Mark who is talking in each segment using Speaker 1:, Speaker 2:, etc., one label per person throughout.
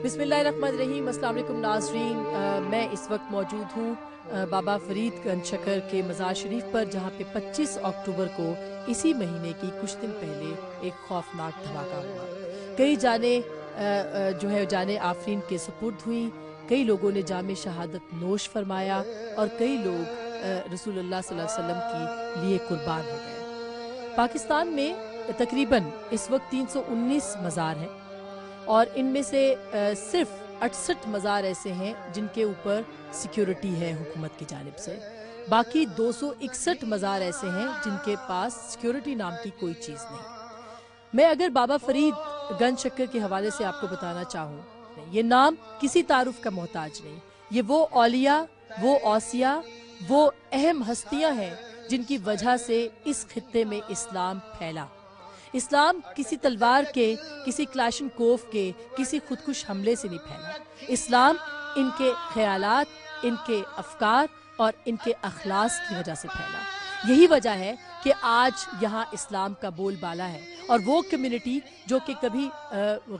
Speaker 1: بسم اللہ الرحمن الرحیم۔ السلام علیکم ناظرین، میں اس وقت موجود ہوں بابا فرید گنج شکر کے مزار شریف پر، جہاں پہ 25 اکتوبر کو اسی مہینے کی کچھ دن پہلے ایک خوفناک دھماکہ ہوا۔ کئی جانیں آفرین کے سپرد ہوئیں، کئی لوگوں نے جام شہادت نوش فرمایا اور کئی لوگ رسول اللہ صلی اللہ علیہ وسلم کے لیے قربان ہو گئے۔ پاکستان میں تقریباً اس وقت 319 مزار ہیں اور ان میں سے صرف 68 مزار ایسے ہیں جن کے اوپر سیکیورٹی ہے حکومت کی جانب سے۔ باقی 261 مزار ایسے ہیں جن کے پاس سیکیورٹی نام کی کوئی چیز نہیں۔ میں اگر بابا فرید گنج شکر کے حوالے سے آپ کو بتانا چاہوں، یہ نام کسی تعارف کا محتاج نہیں۔ یہ وہ اولیاء، وہ اوصیاء، وہ اہم ہستیاں ہیں جن کی وجہ سے اس خطے میں اسلام پھیلا۔ اسلام کسی تلوار کے، کسی کلاشن کوف کے، کسی خودکش حملے سے نہیں پھیلا۔ اسلام ان کے خیالات، ان کے افکار اور ان کے اخلاص کی وجہ سے پھیلا۔ یہی وجہ ہے کہ آج یہاں اسلام کا بول بالا ہے، اور وہ کمیونٹی جو کہ کبھی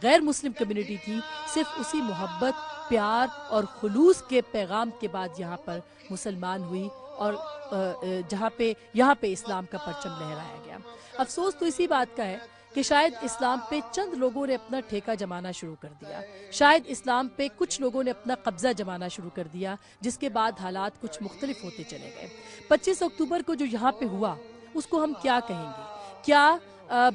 Speaker 1: غیر مسلم کمیونٹی تھی، صرف اسی محبت، پیار اور خلوص کے پیغام کے بعد یہاں پر مسلمان ہوئی اور یہاں پہ اسلام کا پرچم لہرایا گیا۔ افسوس تو اسی بات کا ہے کہ شاید اسلام پہ چند لوگوں نے اپنا ٹھیکہ جمانا شروع کر دیا، شاید اسلام پہ کچھ لوگوں نے اپنا قبضہ جمانا شروع کر دیا، جس کے بعد حالات کچھ مختلف ہوتے چلے گئے۔ 25 اکتوبر کو جو یہاں پہ ہوا، اس کو ہم کیا کہیں گے؟ کیا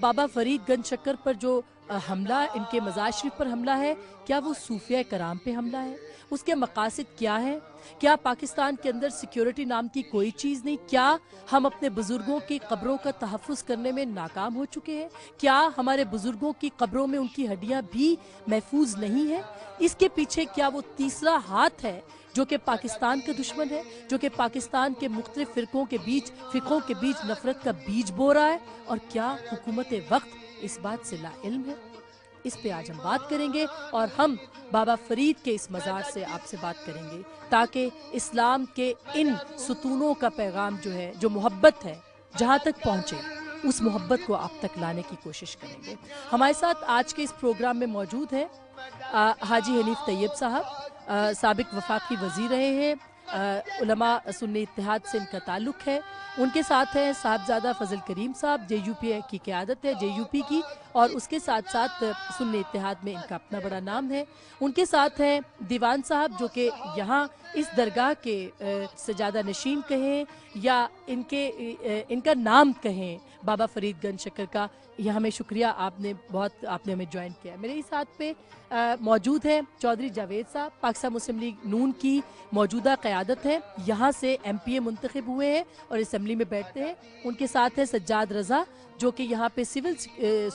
Speaker 1: بابا فرید گنج شکر پر جو حملہ، ان کے مزار شریف پر حملہ ہے، کیا وہ صوفیہ کرام پہ حملہ ہے؟ اس کے مقاصد کیا ہے؟ کیا پاکستان کے اندر سیکیورٹی نام کی کوئی چیز نہیں؟ کیا ہم اپنے بزرگوں کی قبروں کا تحفظ کرنے میں ناکام ہو چکے ہیں؟ کیا ہمارے بزرگوں کی قبروں میں ان کی ہڈیاں بھی محفوظ نہیں ہیں؟ اس کے پیچھے کیا وہ تیسرا ہاتھ ہے جو کہ پاکستان کا دشمن ہے، جو کہ پاکستان کے مختلف فرقوں کے بیچ نفرت کا بیج بو رہا ہے؟ اور کیا حکومت وقت اس بات سے لا علم ہے؟ اس پہ آج ہم بات کریں گے، اور ہم بابا فرید کے اس مزار سے آپ سے بات کریں گے، تاکہ اسلام کے ان ستونوں کا پیغام جو ہے، جو محبت ہے، جہاں تک پہنچے، اس محبت کو آپ تک لانے کی کوشش کریں گے۔ ہمارے ساتھ آج کے اس پروگرام میں موجود ہے حاجی حنیف طیب صاحب، سابق وفاقی وزیر رہے ہیں، علماء سنی اتحاد سے ان کا تعلق ہے۔ ان کے ساتھ ہیں صاحبزادہ فضل کریم صاحب، جے یو پی کی قیادت ہے، جے یو پی کی، اور اس کے ساتھ ساتھ سنی اتحاد میں ان کا اپنا بڑا نام ہے۔ ان کے ساتھ ہیں دیوان صاحب، جو کہ یہاں اس درگاہ کے سجادہ نشین کہیں یا ان کا نام کہیں، بابا فرید گنج شکر کا۔ یہ ہمیں شکریہ، آپ نے ہمیں جوائن کیا۔ میرے ہی ساتھ پہ موجود ہیں چودھری جاوید صاحب، پاکستان مسلم لیگ نون کی موجودہ قیادت ہے، یہاں سے ایم پی اے منتخب ہوئے ہیں اور اسمبلی میں بیٹھتے ہیں۔ ان کے ساتھ ہے سجاد رضا، جو کہ یہاں پہ سول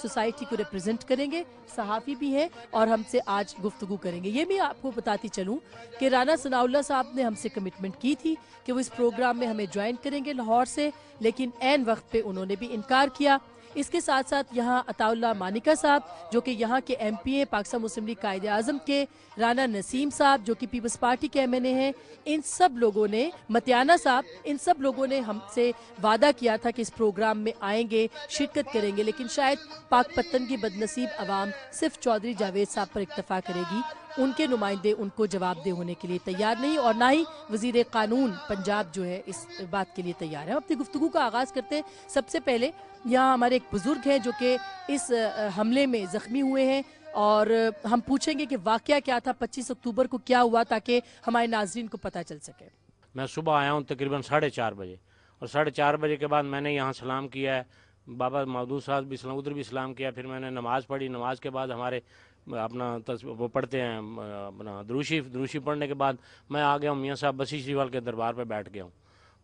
Speaker 1: سوسائٹی کو ریپرزینٹ کریں گے، صحافی بھی ہیں اور ہم سے آج گفتگو کریں گے۔ یہ بھی آپ کو بتاتی چلوں کہ رانا ثناء اللہ صاحب نے ہم سے کمٹمنٹ کی تھی کہ وہ اس پروگرام میں ہمیں جوائن کریں گے لاہور سے، لیکن عین وقت پہ انہوں نے بھی انکار کیا۔ اس کے ساتھ ساتھ یہاں عطا اللہ مانیکا صاحب، جو کہ یہاں کے ایم پی اے، پاکستان مسلم لیگ قائد اعظم کے، رانا نسیم صاحب جو کہ پیپلز پارٹی کے ایم این اے ہیں، ان سب لوگوں نے، متیانہ صاحب، ان سب لوگوں نے ہم سے وعدہ کیا تھا کہ اس پروگرام میں آئیں گے، شرکت کریں گے، لیکن شاید پاک پتن کی بدنصیب عوام صرف چودھری جاوید صاحب پر اکتفا کرے گی، ان کے نمائندے ان کو جواب دہ ہونے کے لیے تیار نہیں، اور نہ ہی وزیر قانون پنجاب جو ہے اس بات کے لیے تیار ہے۔ ہم اپنی گفتگو کا آغاز کرتے ہیں۔ سب سے پہلے یہاں ہمارے ایک بزرگ ہیں جو کہ اس حملے میں زخمی ہوئے ہیں، اور ہم پوچھیں گے کہ واقعہ کیا تھا، 25 اکتوبر کو کیا ہوا، تاکہ ہمارے ناظرین کو پتہ چل سکے۔
Speaker 2: میں صبح آیا ہوں تقریباً 4:30 بجے، اور 4:30 بجے کے بعد میں نے یہاں سلام کیا ہے، بابا مودود صاحب بھی سلام، ادھر بھی سلام کیا، پھر میں نے نماز پڑھی، نماز کے بعد ہمارے اپنا وہ پڑھتے ہیں اپنا دروشی پڑھنے کے بعد میں آ گیا ہوں میاں صاحب بسی شریف والے کے دربار پہ بیٹھ گیا ہوں۔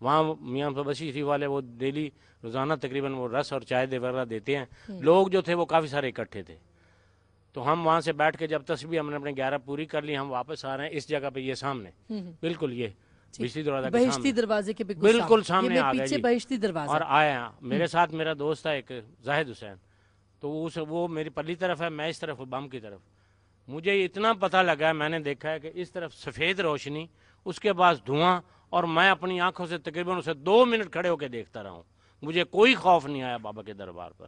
Speaker 2: وہاں میاں بسی شریف والے وہ ڈیلی روزانہ تقریباً وہ رس اور چائے وغیرہ دیتے ہیں، لوگ جو تھے وہ کافی سارے اکٹھے تھے، تو ہم وہاں سے بیٹھ کے جب تسبیح ہم نے اپنے 11 پوری کر لی، ہم واپس آ رہے ہیں اس جگہ پہ، یہ سامنے بالکل یہ
Speaker 1: بہشتی دروازے کے
Speaker 2: بالکل سامنے آ گئے جی،
Speaker 1: بہشتی دروازہ،
Speaker 2: اور آیا میرے ساتھ میرا دوست ہے ایک زاہد حسین، تو وہ میری پرلی طرف ہے، میں اس طرف بم کی طرف۔ مجھے اتنا پتہ لگا ہے، میں نے دیکھا ہے کہ اس طرف سفید روشنی، اس کے بعد دھواں، اور میں اپنی آنکھوں سے تقریباً اسے 2 منٹ کھڑے ہو کے دیکھتا رہا ہوں۔ مجھے کوئی خوف نہیں آیا بابا کے دربار پر،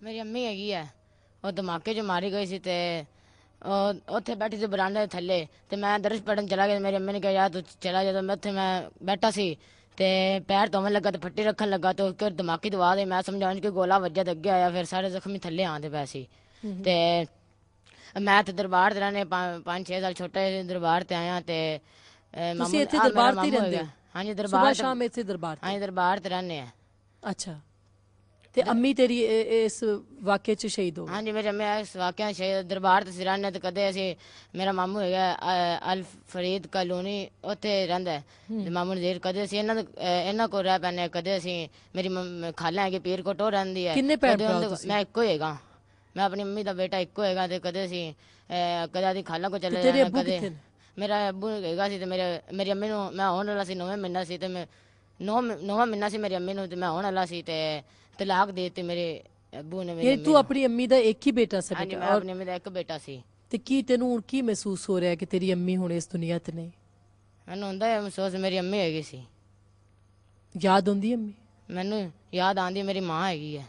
Speaker 3: ਮੇਰੀ ਅੰਮੀ ਹੈਗੀ ਹੈ, ਉਹ ਧਮਾਕੇ 'ਚ ਮਾਰੀ ਗਈ ਸੀ ਤੇ ਉਹ ਉੱਥੇ ਬੈਠੀ ਸੀ ਬਰਾਂਡੇ ਦੇ ਥੱਲੇ ਤੇ ਮੈਂ ਦਰਸ ਪੜਨ ਚਲਾ ਗਿਆ। ਮੇਰੀ ਅੰਮੀ ਨੇ ਕਿਹਾ ਯਾਰ ਤੂੰ ਚਲਾ ਜਾ। ਤਾਂ ਮੈਂ ਉੱਥੇ ਮੈਂ ਬੈਠਾ ਸੀ ਤੇ ਪੈਰ ਧੋਣ ਲੱਗਾ ਤੇ ਫੱਟੀ ਰੱਖਣ ਲੱਗਾ ਤੇ ਉਹ ਧਮਾਕੇ ਤੋਂ ਬਾਅਦ ਮੈਂ ਸਮਝਾਉਣ ਕਿ ਗੋਲਾ ਵੱਜਾ ਤੇ ਅੱਗੇ ਆਇਆ। ਫਿਰ ਸਾਰੇ ਜ਼ਖਮੀ ਥੱਲੇ ਆਉਂਦੇ ਪਏ ਸੀ ਤੇ ਮੈਂ ਤੇ ਦਰਬਾਰ ਤੇ ਰਹਿਣੇ 5-6 ਸਾਲ ਛੋਟੇ ਦਰਬਾਰ ਤੇ ਆਇਆ ਤੇ
Speaker 1: ਤੁਸੀਂ ਇੱਥੇ ਦਰਬਾਰ ਤੇ ਰਹਿੰਦੇ?
Speaker 3: ਹਾਂਜੀ
Speaker 1: ਸੁਬਹ
Speaker 3: ਦਰਬਾਰ
Speaker 1: ਸ਼ਾਮ ਇੱਥੇ ਦਰਬਾਰ ਤੇ?
Speaker 3: ਹਾਂਜੀ ਦਰਬਾਰ ਤੇ ਰਹਿੰਦੇ ਆ।
Speaker 1: ਅੱਛਾ, ਤੇ ਅੰਮੀ ਤੇਰੀ ਇਸ ਵਾਕਿਏ 'ਚ ਸ਼ਹੀਦ ਹੋ ਗਈ?
Speaker 3: ਹਾਂਜੀ ਮੇਰੇ ਅੰਮੀ ਇਸ ਵਾਕਿਆ ਸ਼ਹੀਦ ਦਰਬਾਰ ਤੇ ਰਹਿੰਦੇ ਤੇ ਕਦੇ ਅਸੀਂ, ਮੇਰਾ ਮਾਮੂ ਹੈਗਾ ਅਲ ਫਰੀਦ ਕਲੋਨੀ, ਉੱਥੇ ਰਹਿੰਦਾ ਹੈ ਮਾਮੂ ਨਜ਼ੀਰ। ਕਦੇ ਅਸੀਂ ਇਹਨਾਂ ਕੋਲ ਰਹਿ ਪੈਂਦੇ, ਕਦੇ ਅਸੀਂ ਮੇਰੀ ਖਾਲਾ ਹੈਗੀ ਪੀਰਕੋਟ ਉਹ ਰਹਿੰਦੀ ਹੈ।
Speaker 1: ਕਿੰਨੇ ਭੈਣ ਭਰਾ ਤੁਸੀਂ?
Speaker 3: ਮੈਂ ਇੱਕੋ ਹੀ ਹੈਗਾ, ਮੈਂ ਆਪਣੀ ਮੰਮੀ ਦਾ ਬੇਟਾ ਇੱਕੋ ਹੈਗਾ। ਤੇ ਕਦੇ ਅਸੀਂ ਕਦੇ ਆਦੀ ਖਾਲਾ ਕੋ ਚਲੇ
Speaker 1: ਤੇਰੇ
Speaker 3: ਜਾਣਾ।
Speaker 1: ਅੱਬੂ
Speaker 3: ਕਦੇ
Speaker 1: ਕਿੱਥੇ ਨੇ?
Speaker 3: ਮੇਰਾ ਅੱਬੂ ਹੈਗਾ ਸੀ ਤੇ ਮੇਰੀ ਅੰਮੀ ਨੂੰ ਮੈਂ ਆਉਣ ਵਾਲਾ ਸੀ 9ਵੇਂ ਮਹੀਨਾ ਸੀ ਤੇ ਮੈਂ 9ਵਾਂ ਮਹੀਨਾ ਸੀ ਮੇਰੀ ਅੰਮੀ ਨੂੰ ਤੇ ਮੈਂ ਆਉਣ ਵਾਲਾ ਸੀ ਤੇ ਤਲਾਕ ਦੇ ਦਿੱਤੀ ਮੇਰੇ ਅੱਬੂ ਨੇ।
Speaker 1: ਇਹ ਤੂੰ ਆਪਣੀ ਅੰਮੀ ਦਾ ਇੱਕ ਹੀ ਬੇਟਾ ਸੀ
Speaker 3: ਹਾਂਜੀ
Speaker 1: ਬੇਟਾ?
Speaker 3: ਮੈਂ ਆਪਣੀ ਅੰਮੀ ਦਾ ਇੱਕ ਬੇਟਾ ਸੀ।
Speaker 1: ਤੇ ਕੀ ਤੈਨੂੰ ਹੁਣ ਕੀ ਮਹਿਸੂਸ ਹੋ ਰਿਹਾ ਕਿ ਤੇਰੀ ਅੰਮੀ ਹੁਣ ਇਸ ਦੁਨੀਆ ਤੇ ਨਹੀਂ?
Speaker 3: ਮੈਨੂੰ ਹੁੰਦਾ ਹੈ ਮਹਿਸੂਸ ਮੇਰੀ ਅੰਮੀ ਹੈਗੀ ਸੀ।
Speaker 1: ਯਾਦ ਆਉਂਦੀ ਅੰਮੀ?
Speaker 3: ਮੈਨੂੰ ਯਾਦ ਆਉਂਦੀ ਮੇਰੀ ਮਾਂ ਹੈਗੀ ਹੈ।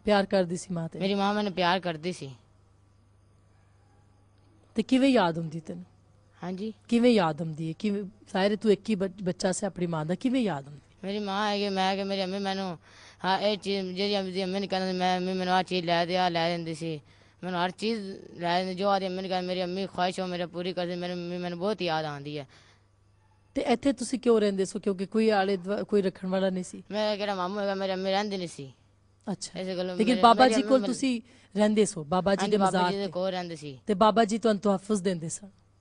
Speaker 1: ਪਿਆਰ ਕਰਦੀ ਸੀ ਮਾਂ ਤੇ?
Speaker 3: ਮੇਰੀ ਮਾਂ ਮੈਨੂੰ ਪਿਆਰ ਕਰਦੀ ਸੀ।
Speaker 1: ਤੇ ਕਿਵੇਂ ਯਾਦ ਆਉਂਦੀ ਤੈਨੂੰ?
Speaker 3: ਹਾਂਜੀ
Speaker 1: ਕਿਵੇਂ ਯਾਦ ਆਉਂਦੀ ਹੈ? ਕਿਵੇਂ ਸਾਰੇ ਤੂੰ ਇੱਕ ਹੀ ਬੱਚਾ ਸੀ ਆਪਣੀ ਮਾਂ ਦਾ, ਕਿਵੇਂ ਯਾਦ ਆਉਂਦੀ?
Speaker 3: ਮੇਰੀ ਮਾਂ ਹੈਗੀ, ਮੈਂ ਕਿ ਮੇਰੀ ਅੰਮੀ ਮੈਨੂੰ ਹਾਂ ਇਹ ਚੀਜ਼ ਜਿਹੜੀ ਆਪਣੀ ਅੰਮੀ ਨੇ ਕਹਿੰਦੀ ਮੈਂ ਅੰਮੀ ਮੈਨੂੰ ਆਹ ਚੀਜ਼ ਲੈ ਦੇ, ਆ ਲੈ ਦਿੰਦੀ ਸੀ। ਮੈਨੂੰ ਹਰ ਚੀਜ਼ ਲੈ ਦਿੰਦੀ ਜੋ ਆਦੀ ਅੰਮੀ ਨੇ ਕਹਿੰਦੀ। ਮੇਰੀ ਅੰਮੀ ਖੁਆਇਸ਼ ਹੋ ਮੇਰੇ ਪੂਰੀ ਕਰਦੀ। ਮੇਰੀ ਅੰਮੀ ਮੈਨੂੰ ਬਹੁਤ ਯਾਦ ਆਉਂਦੀ ਹੈ।
Speaker 1: ਤੇ ਇੱਥੇ ਤੁਸੀਂ ਕਿਉਂ ਰਹਿੰਦੇ ਸੋ? ਕਿਉਂਕਿ ਕੋਈ ਕੋਈ ਰੱਖਣ ਵਾਲਾ ਨਹੀਂ ਸੀ?
Speaker 3: ਮੇਰਾ ਕਿਹੜਾ ਮਾਮੂ ਹੈਗਾ, ਮੇਰੀ ਅੰਮੀ ਰਹਿੰਦੀ ਨਹੀਂ ਸੀ।
Speaker 1: ਅੱਛਾ,
Speaker 3: ਇਸੇ ਗੱਲੋਂ
Speaker 1: ਲੇਕਿਨ ਬਾਬਾ ਜੀ ਕੋਲ ਤੁਸੀਂ ਰਹਿੰਦੇ ਸੋ? ਬਾਬਾ ਜੀ ਦੇ
Speaker 3: ਬਾਬਾ
Speaker 1: ਮਜ਼ਾਰ
Speaker 3: ਜੀ ਦੇ
Speaker 1: ਤੇ?
Speaker 3: ਕੋਲ ਰਹਿੰਦੇ ਸੀ।
Speaker 1: ਤੇ ਬਾਬਾ ਜੀ ਤੁਹਾਨੂੰ ਤਹਫੁਜ਼ ਦਿੰਦੇ ਸਨ?